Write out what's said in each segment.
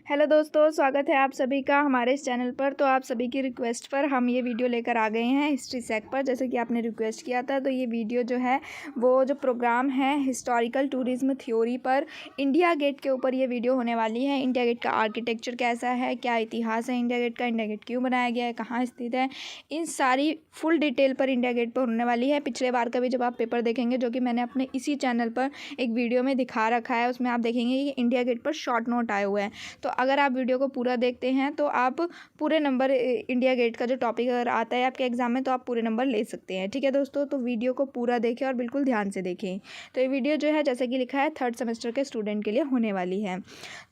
Hello दोस्तों, स्वागत है आप सभी का हमारे इस चैनल पर। तो आप सभी की रिक्वेस्ट पर हम ये वीडियो लेकर आ गए हैं हिस्ट्री सेक पर। जैसे कि आपने रिक्वेस्ट किया था, तो ये वीडियो जो है वो जो प्रोग्राम है हिस्टोरिकल टूरिज्म थ्योरी पर इंडिया गेट के ऊपर ये वीडियो होने वाली है। इंडिया गेट का आर्किटेक्चर कैसा है, क्या इतिहास है इंडिया गेट का, इंडिया गेट क्यों बनाया गया है, कहाँ स्थित है, इन सारी फुल डिटेल पर इंडिया गेट पर होने वाली है। पिछले बार का भी जब आप पेपर देखेंगे, जो कि मैंने अपने इसी चैनल पर एक वीडियो में दिखा रखा है, उसमें आप देखेंगे कि इंडिया गेट पर शॉर्ट नोट आए हुए हैं। तो अगर आप वीडियो को पूरा देखते हैं तो आप पूरे नंबर इंडिया गेट का जो टॉपिक अगर आता है आपके एग्जाम में, तो आप पूरे नंबर ले सकते हैं। ठीक है दोस्तों, तो वीडियो को पूरा देखें और बिल्कुल ध्यान से देखें। तो ये वीडियो जो है, जैसे कि लिखा है, 3rd सेमेस्टर के स्टूडेंट के लिए होने वाली है।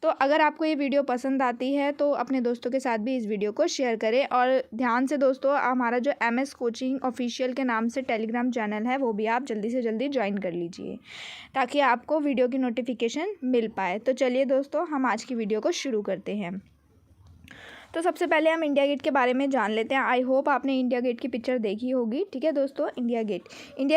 तो अगर आपको ये वीडियो पसंद आती है तो अपने दोस्तों के साथ भी इस वीडियो को शेयर करें। और ध्यान से दोस्तों, हमारा जो MS कोचिंग ऑफिशियल के नाम से टेलीग्राम चैनल है, वो भी आप जल्दी से जल्दी ज्वाइन कर लीजिए, ताकि आपको वीडियो की नोटिफिकेशन मिल पाए। तो चलिए दोस्तों, हम आज की वीडियो को शुरू करते हैं। तो सबसे पहले हम इंडिया गेट के बारे में जान लेते हैं। आई होप आपने इंडिया गेट की पिक्चर देखी होगी। ठीक है दोस्तों, इंडिया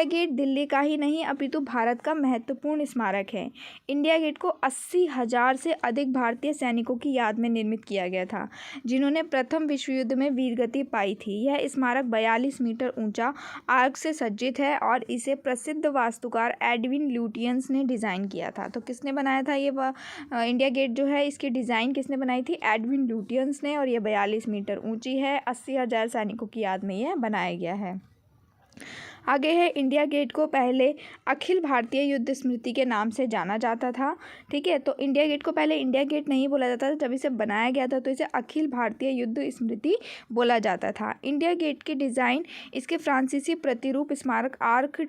गेट दिल्ली का ही नहीं अपितु भारत का महत्वपूर्ण स्मारक है। इंडिया गेट को 80,000 से अधिक भारतीय सैनिकों की याद में निर्मित किया गया था, जिन्होंने प्रथम विश्व युद्ध में वीरगति पाई थी। यह स्मारक 42 मीटर ऊंचा आर्क से सज्जित है और इसे प्रसिद्ध वास्तुकार एडविन ल्यूटियंस ने डिज़ाइन किया था। तो किसने बनाया था ये इंडिया गेट जो है, इसकी डिज़ाइन किसने बनाई थी? एडविन ल्यूटियंस ने। और ये 42 मीटर ऊंची है। 80,000 सैनिकों की याद में यह बनाया गया है। आगे है, इंडिया गेट को पहले अखिल भारतीय युद्ध स्मृति के नाम से जाना जाता था। ठीक है, तो इंडिया गेट को पहले इंडिया गेट नहीं बोला जाता था। जब इसे बनाया गया था तो इसे अखिल भारतीय युद्ध स्मृति बोला जाता था। इंडिया गेट की डिज़ाइन इसके फ्रांसीसी प्रतिरूप स्मारक आर्क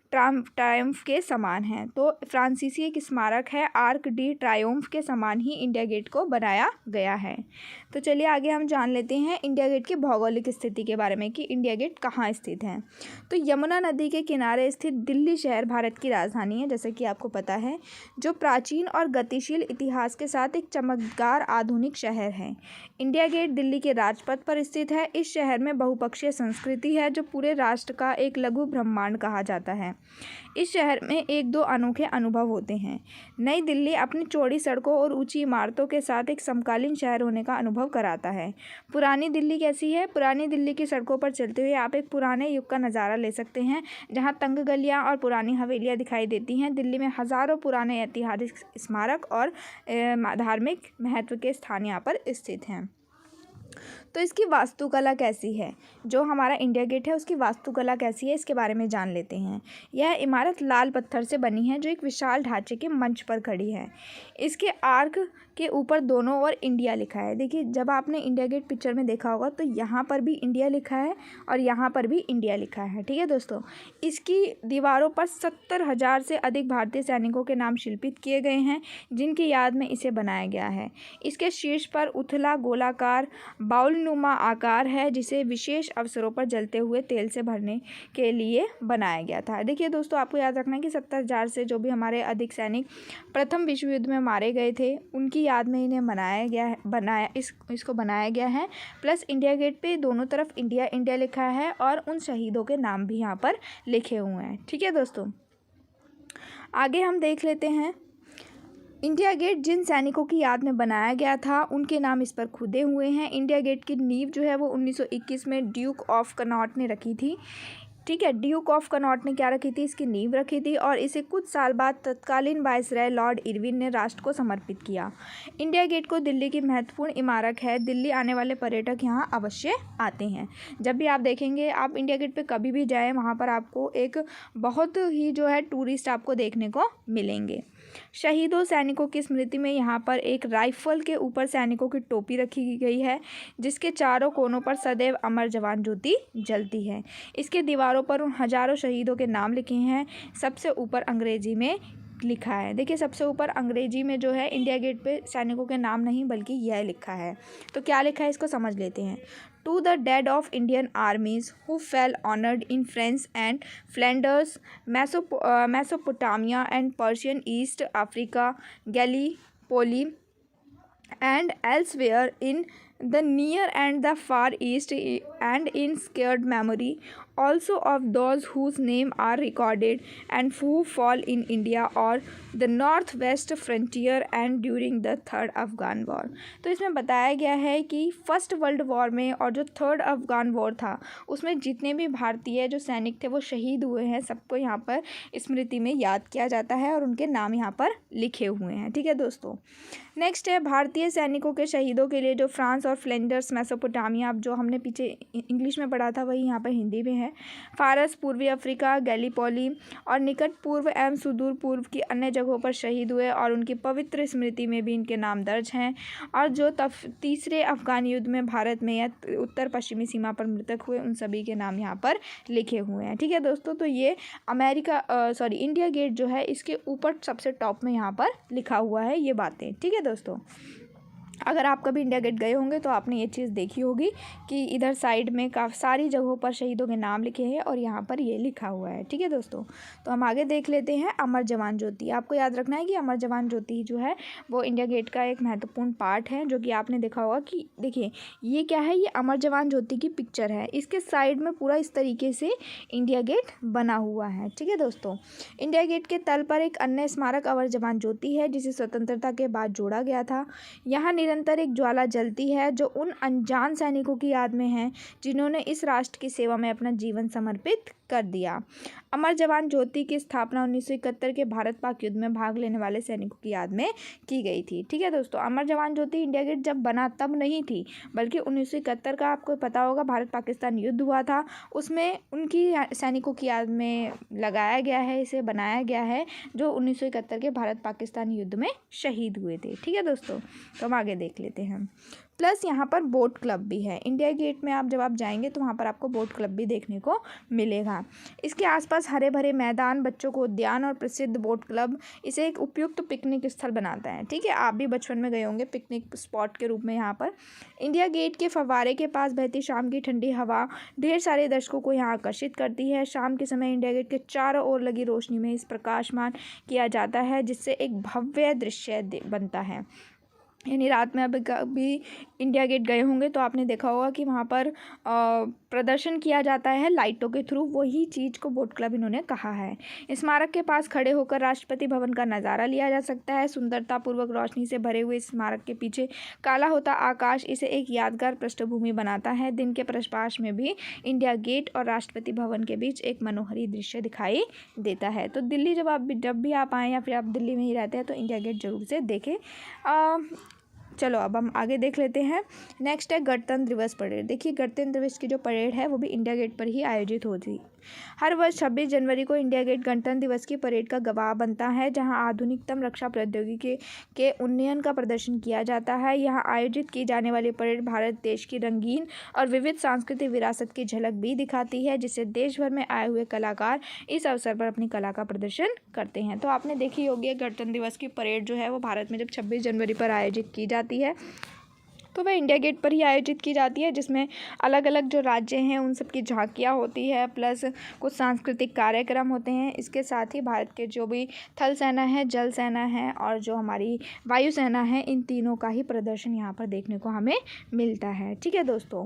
ट्रायम्फ के समान है। तो फ्रांसीसी एक स्मारक है, आर्क डी ट्रायम्फ के समान ही इंडिया गेट को बनाया गया है। तो चलिए आगे हम जान लेते हैं इंडिया गेट की भौगोलिक स्थिति के बारे में कि इंडिया गेट कहाँ स्थित है। तो यमुना नदी के किनारे स्थित दिल्ली शहर भारत की राजधानी है, जैसे कि आपको पता है, जो प्राचीन और गतिशील इतिहास के साथ एक चमकदार आधुनिक शहर है। इंडिया गेट दिल्ली के राजपथ पर स्थित है। इस शहर में बहुपक्षीय संस्कृति है, जो पूरे राष्ट्र का एक लघु ब्रह्मांड कहा जाता है। इस शहर में एक दो अनोखे अनुभव होते हैं। नई दिल्ली अपनी चौड़ी सड़कों और ऊंची इमारतों के साथ एक समकालीन शहर होने का अनुभव कराता है। पुरानी दिल्ली कैसी है? पुरानी दिल्ली की सड़कों पर चलते हुए आप एक पुराने युग का नज़ारा ले सकते हैं, जहां तंग गलियां और पुरानी हवेलियां दिखाई देती हैं। दिल्ली में हज़ारों पुराने ऐतिहासिक स्मारक और धार्मिक महत्व के स्थान यहाँ पर स्थित हैं। तो इसकी वास्तुकला कैसी है? जो हमारा इंडिया गेट है उसकी वास्तुकला कैसी है, इसके बारे में जान लेते हैं। यह इमारत लाल पत्थर से बनी है, जो एक विशाल ढांचे के मंच पर खड़ी है। इसके आर्क के ऊपर दोनों ओर इंडिया लिखा है। देखिए, जब आपने इंडिया गेट पिक्चर में देखा होगा तो यहाँ पर भी इंडिया लिखा है और यहाँ पर भी इंडिया लिखा है। ठीक है दोस्तों, इसकी दीवारों पर 70,000 से अधिक भारतीय सैनिकों के नाम शिल्पित किए गए हैं, जिनकी याद में इसे बनाया गया है। इसके शीर्ष पर उथला गोलाकार बाउलनुमा आकार है, जिसे विशेष अवसरों पर जलते हुए तेल से भरने के लिए बनाया गया था। देखिए दोस्तों, आपको याद रखना है कि 70,000 से जो भी हमारे अधिक सैनिक प्रथम विश्व युद्ध में मारे गए थे, उनकी याद में इन्हें इसको बनाया गया है। प्लस इंडिया गेट पे दोनों तरफ इंडिया इंडिया लिखा है और उन शहीदों के नाम भी यहाँ पर लिखे हुए हैं। ठीक है दोस्तों, आगे हम देख लेते हैं। इंडिया गेट जिन सैनिकों की याद में बनाया गया था, उनके नाम इस पर खुदे हुए हैं। इंडिया गेट की नींव जो है वो 1921 में ड्यूक ऑफ कनॉट ने रखी थी। ठीक है, ड्यूक ऑफ कनॉट ने क्या रखी थी? इसकी नींव रखी थी और इसे कुछ साल बाद तत्कालीन वायसराय लॉर्ड इरविन ने राष्ट्र को समर्पित किया। इंडिया गेट को दिल्ली की महत्वपूर्ण इमारत है। दिल्ली आने वाले पर्यटक यहाँ अवश्य आते हैं। जब भी आप देखेंगे, आप इंडिया गेट पे कभी भी जाएं, वहाँ पर आपको एक बहुत ही जो है टूरिस्ट आपको देखने को मिलेंगे। शहीदों सैनिकों की स्मृति में यहाँ पर एक राइफल के ऊपर सैनिकों की टोपी रखी गई है, जिसके चारों कोनों पर सदैव अमर जवान ज्योति जलती है। इसके दीवारों पर उन हजारों शहीदों के नाम लिखे हैं। सबसे ऊपर अंग्रेजी में लिखा है। देखिए, सबसे ऊपर अंग्रेजी में जो है इंडिया गेट पे सैनिकों के नाम नहीं बल्कि यह लिखा है। तो क्या लिखा है, इसको समझ लेते हैं। To the dead of Indian armies who fell honoured in France and Flanders, Mesopotamia and Persian East Africa, Gallipoli and elsewhere in the near and the far east, and in scared memory also of those whose name are recorded and who fall in India or the northwest frontier and during the third Afghan war. तो इसमें बताया गया है कि first world war में और जो third Afghan war था उसमें जितने भी भारतीय जो सैनिक थे वो शहीद हुए हैं, सबको यहाँ पर स्मृति में याद किया जाता है और उनके नाम यहाँ पर लिखे हुए हैं। ठीक है दोस्तों, नेक्स्ट है भारतीय सैनिकों के शहीदों के लिए जो फ्रांस और फ्लेंडर्स मेसोपोटामिया, अब जो हमने पीछे इंग्लिश में पढ़ा था वही यहाँ पर हिंदी में है, फारस, पूर्वी अफ्रीका, गैलीपोली और निकट पूर्व एवं सुदूर पूर्व की अन्य जगहों पर शहीद हुए और उनकी पवित्र स्मृति में भी इनके नाम दर्ज हैं। और जो तीसरे अफगान युद्ध में भारत में या उत्तर पश्चिमी सीमा पर मृतक हुए उन सभी के नाम यहाँ पर लिखे हुए हैं। ठीक है दोस्तों, तो ये इंडिया गेट जो है इसके ऊपर सबसे टॉप में यहाँ पर लिखा हुआ है ये बातें। ठीक है दोस्तों, अगर आप कभी इंडिया गेट गए होंगे तो आपने ये चीज़ देखी होगी कि इधर साइड में काफ़ी सारी जगहों पर शहीदों के नाम लिखे हैं और यहाँ पर ये लिखा हुआ है। ठीक है दोस्तों, तो हम आगे देख लेते हैं अमर जवान ज्योति। आपको याद रखना है कि अमर जवान ज्योति जो है वो इंडिया गेट का एक महत्वपूर्ण पार्ट है, जो कि आपने देखा होगा कि देखिए ये क्या है, ये अमर जवान ज्योति की पिक्चर है, इसके साइड में पूरा इस तरीके से इंडिया गेट बना हुआ है। ठीक है दोस्तों, इंडिया गेट के तल पर एक अन्य स्मारक अमर जवान ज्योति है जिसे स्वतंत्रता के बाद जोड़ा गया था। यहाँ निरंतर एक ज्वाला जलती है जो उन अनजान सैनिकों की याद में है जिन्होंने इस राष्ट्र की सेवा में अपना जीवन समर्पित कर दिया। अमर जवान ज्योति की स्थापना 1971 के भारत पाक युद्ध में भाग लेने वाले सैनिकों की याद में की गई थी। ठीक है दोस्तों, अमर जवान ज्योति इंडिया गेट जब बना तब नहीं थी, बल्कि 1971 का आपको पता होगा भारत पाकिस्तान युद्ध हुआ था, उसमें उनकी सैनिकों की याद में लगाया गया है, इसे बनाया गया है, जो 1971 के भारत पाकिस्तान युद्ध में शहीद हुए थे। ठीक है दोस्तों, तो हम आगे देख लेते हैं। प्लस यहाँ पर बोट क्लब भी है। इंडिया गेट में जब आप जाएंगे तो वहाँ पर आपको बोट क्लब भी देखने को मिलेगा। इसके आसपास हरे भरे मैदान, बच्चों को उद्यान और प्रसिद्ध बोट क्लब इसे एक उपयुक्त पिकनिक स्थल बनाता है। ठीक है, आप भी बचपन में गए होंगे पिकनिक स्पॉट के रूप में। यहाँ पर इंडिया गेट के फव्वारे के पास बहती शाम की ठंडी हवा ढेर सारे दर्शकों को यहाँ आकर्षित करती है। शाम के समय इंडिया गेट के चारों ओर लगी रोशनी में इस प्रकाशमान किया जाता है जिससे एक भव्य दृश्य बनता है। यानी रात में अभी इंडिया गेट गए होंगे तो आपने देखा होगा कि वहाँ पर प्रदर्शन किया जाता है लाइटों के थ्रू, वही चीज़ को बोट क्लब इन्होंने कहा है। स्मारक के पास खड़े होकर राष्ट्रपति भवन का नज़ारा लिया जा सकता है। सुंदरतापूर्वक रोशनी से भरे हुए स्मारक के पीछे काला होता आकाश इसे एक यादगार पृष्ठभूमि बनाता है। दिन के प्रकाश में भी इंडिया गेट और राष्ट्रपति भवन के बीच एक मनोहरी दृश्य दिखाई देता है। तो दिल्ली जब भी आप आएँ या फिर आप दिल्ली में ही रहते हैं तो इंडिया गेट जरूर से देखें। चलो अब हम आगे देख लेते हैं। नेक्स्ट है गणतंत्र दिवस परेड। देखिए गणतंत्र दिवस की जो परेड है वो भी इंडिया गेट पर ही आयोजित होती। हर वर्ष 26 जनवरी को इंडिया गेट गणतंत्र दिवस की परेड का गवाह बनता है, जहां आधुनिकतम रक्षा प्रौद्योगिकी के उन्नयन का प्रदर्शन किया जाता है। यहां आयोजित की जाने वाली परेड भारत देश की रंगीन और विविध सांस्कृतिक विरासत की झलक भी दिखाती है, जिससे देश भर में आए हुए कलाकार इस अवसर पर अपनी कला का प्रदर्शन करते हैं। तो आपने देखी होगी गणतंत्र दिवस की परेड जो है वो भारत में जब 26 जनवरी पर आयोजित की जाती है तो वह इंडिया गेट पर ही आयोजित की जाती है, जिसमें अलग अलग जो राज्य हैं उन सब की झांकियाँ होती है, प्लस कुछ सांस्कृतिक कार्यक्रम होते हैं। इसके साथ ही भारत के जो भी थल सेना है, जल सेना है और जो हमारी वायु सेना है, इन तीनों का ही प्रदर्शन यहाँ पर देखने को हमें मिलता है। ठीक है दोस्तों,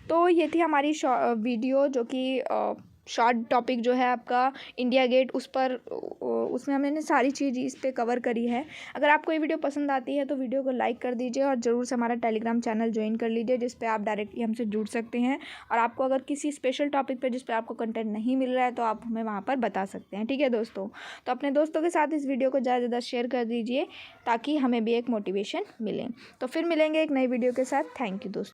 तो ये थी हमारी वीडियो जो कि शॉर्ट टॉपिक जो है आपका इंडिया गेट, उसमें हमने सारी चीज़ इस पर कवर करी है। अगर आपको ये वीडियो पसंद आती है तो वीडियो को लाइक कर दीजिए और ज़रूर से हमारा टेलीग्राम चैनल ज्वाइन कर लीजिए, जिस पे आप डायरेक्टली हमसे जुड़ सकते हैं। और आपको अगर किसी स्पेशल टॉपिक पे जिस पे आपको कंटेंट नहीं मिल रहा है तो आप हमें वहाँ पर बता सकते हैं। ठीक है दोस्तों, तो अपने दोस्तों के साथ इस वीडियो को ज़्यादा से ज़्यादा शेयर कर दीजिए ताकि हमें भी एक मोटिवेशन मिले। तो फिर मिलेंगे एक नई वीडियो के साथ। थैंक यू दोस्तों।